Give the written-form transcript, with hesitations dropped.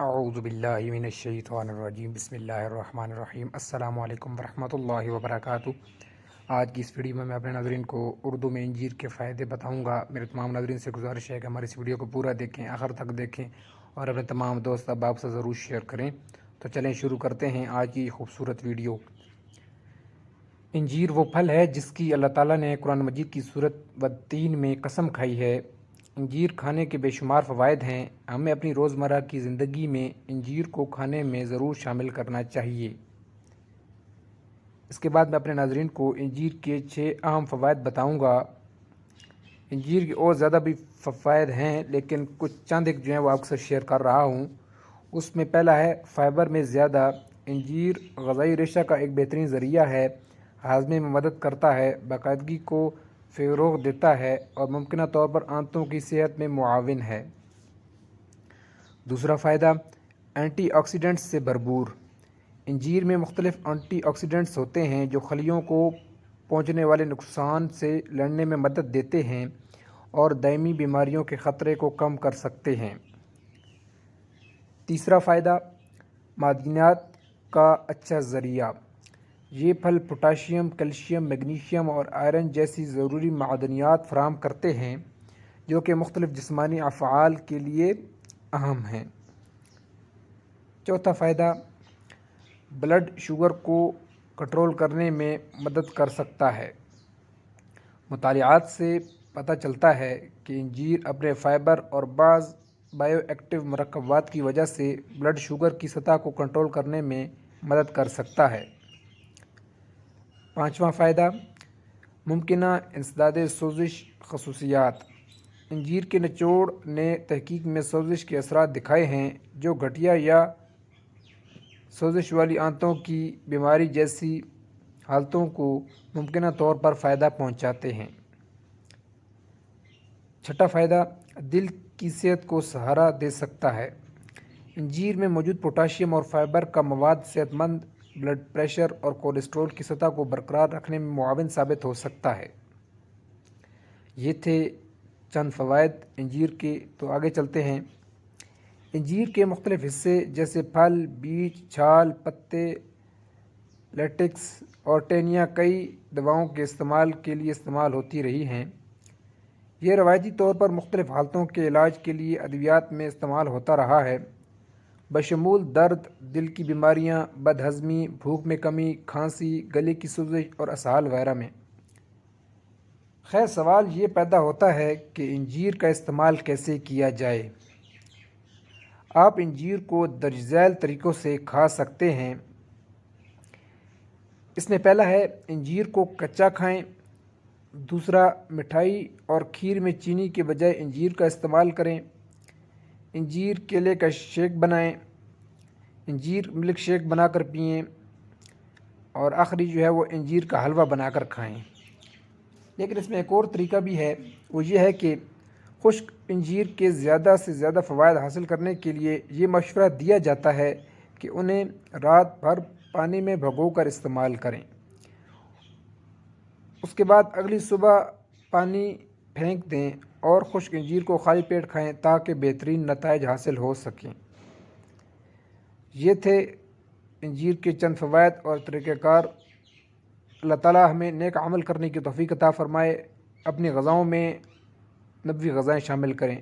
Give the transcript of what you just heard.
اعوذ باللہ من الشیطان الرجیم بسم اللہ الرحمن الرحیم السلام علیکم ورحمۃ اللہ وبرکاتہ۔ آج کی اس ویڈیو میں اپنے ناظرین کو اردو میں انجیر کے فائدے بتاؤں گا۔ میرے تمام ناظرین سے گزارش ہے کہ ہماری اس ویڈیو کو پورا دیکھیں، آخر تک دیکھیں اور اپنے تمام دوست احباب سے ضرور شیئر کریں۔ تو چلیں شروع کرتے ہیں آج کی خوبصورت ویڈیو۔ انجیر وہ پھل ہے جس کی اللہ تعالیٰ نے قرآن مجید کی سورۃ والتین میں قسم کھائی ہے۔ انجیر کھانے کے بے شمار فوائد ہیں، ہمیں اپنی روزمرہ کی زندگی میں انجیر کو کھانے میں ضرور شامل کرنا چاہیے۔ اس کے بعد میں اپنے ناظرین کو انجیر کے 6 اہم فوائد بتاؤں گا۔ انجیر کے اور زیادہ بھی فوائد ہیں، لیکن کچھ چند ایک جو ہیں وہ آپ کے ساتھ شیئر کر رہا ہوں۔ اس میں پہلا ہے فائبر میں زیادہ۔ انجیر غذائی ریشہ کا ایک بہترین ذریعہ ہے، ہاضمے میں مدد کرتا ہے، باقاعدگی کو فروغ دیتا ہے اور ممکنہ طور پر آنتوں کی صحت میں معاون ہے۔ دوسرا فائدہ، اینٹی آکسیڈنٹس سے بھرپور۔ انجیر میں مختلف اینٹی آکسیڈنٹس ہوتے ہیں جو خلیوں کو پہنچنے والے نقصان سے لڑنے میں مدد دیتے ہیں اور دائمی بیماریوں کے خطرے کو کم کر سکتے ہیں۔ تیسرا فائدہ، معدنیات کا اچھا ذریعہ۔ یہ پھل پوٹاشیم، کیلشیم، میگنیشیم اور آئرن جیسی ضروری معدنیات فراہم کرتے ہیں جو کہ مختلف جسمانی افعال کے لیے اہم ہیں۔ چوتھا فائدہ، بلڈ شوگر کو کنٹرول کرنے میں مدد کر سکتا ہے۔ مطالعات سے پتہ چلتا ہے کہ انجیر اپنے فائبر اور بعض بائیو ایکٹیو مرکبات کی وجہ سے بلڈ شوگر کی سطح کو کنٹرول کرنے میں مدد کر سکتا ہے۔ پانچواں فائدہ، ممکنہ انسداد سوزش خصوصیات۔ انجیر کے نچوڑ نے تحقیق میں سوزش کے اثرات دکھائے ہیں جو گٹھیا یا سوزش والی آنتوں کی بیماری جیسی حالتوں کو ممکنہ طور پر فائدہ پہنچاتے ہیں۔ چھٹا فائدہ، دل کی صحت کو سہارا دے سکتا ہے۔ انجیر میں موجود پوٹاشیم اور فائبر کا مواد صحت مند بلڈ پریشر اور کولیسٹرول کی سطح کو برقرار رکھنے میں معاون ثابت ہو سکتا ہے۔ یہ تھے چند فوائد انجیر کے، تو آگے چلتے ہیں۔ انجیر کے مختلف حصے جیسے پھل، بیج، چھال، پتے، لیٹکس اور ٹہنیاں کئی دواؤں کے استعمال کے لیے استعمال ہوتی رہی ہیں۔ یہ روایتی طور پر مختلف حالتوں کے علاج کے لیے ادویات میں استعمال ہوتا رہا ہے، بشمول درد، دل کی بیماریاں، بد ہضمی، بھوک میں کمی، کھانسی، گلے کی سوزش اور اسہال وغیرہ میں۔ خیر سوال یہ پیدا ہوتا ہے کہ انجیر کا استعمال کیسے کیا جائے۔ آپ انجیر کو درج ذیل طریقوں سے کھا سکتے ہیں۔ اس میں پہلا ہے انجیر کو کچا کھائیں۔ دوسرا، مٹھائی اور کھیر میں چینی کے بجائے انجیر کا استعمال کریں۔ انجیر کیلے کا شیک بنائیں۔ انجیر ملک شیک بنا کر پئیں۔ اور آخری جو ہے وہ انجیر کا حلوہ بنا کر کھائیں۔ لیکن اس میں ایک اور طریقہ بھی ہے، وہ یہ ہے کہ خشک انجیر کے زیادہ سے زیادہ فوائد حاصل کرنے کے لیے یہ مشورہ دیا جاتا ہے کہ انہیں رات بھر پانی میں بھگو کر استعمال کریں، اس کے بعد اگلی صبح پانی پھینک دیں اور خشک انجیر کو خالی پیٹ کھائیں تاکہ بہترین نتائج حاصل ہو سکیں۔ یہ تھے انجیر کے چند فوائد اور طریقہ کار۔ اللہ تعالیٰ ہمیں نیک عمل کرنے کی توفیق عطا فرمائے، اپنی غذاؤں میں نبوی غذائیں شامل کریں۔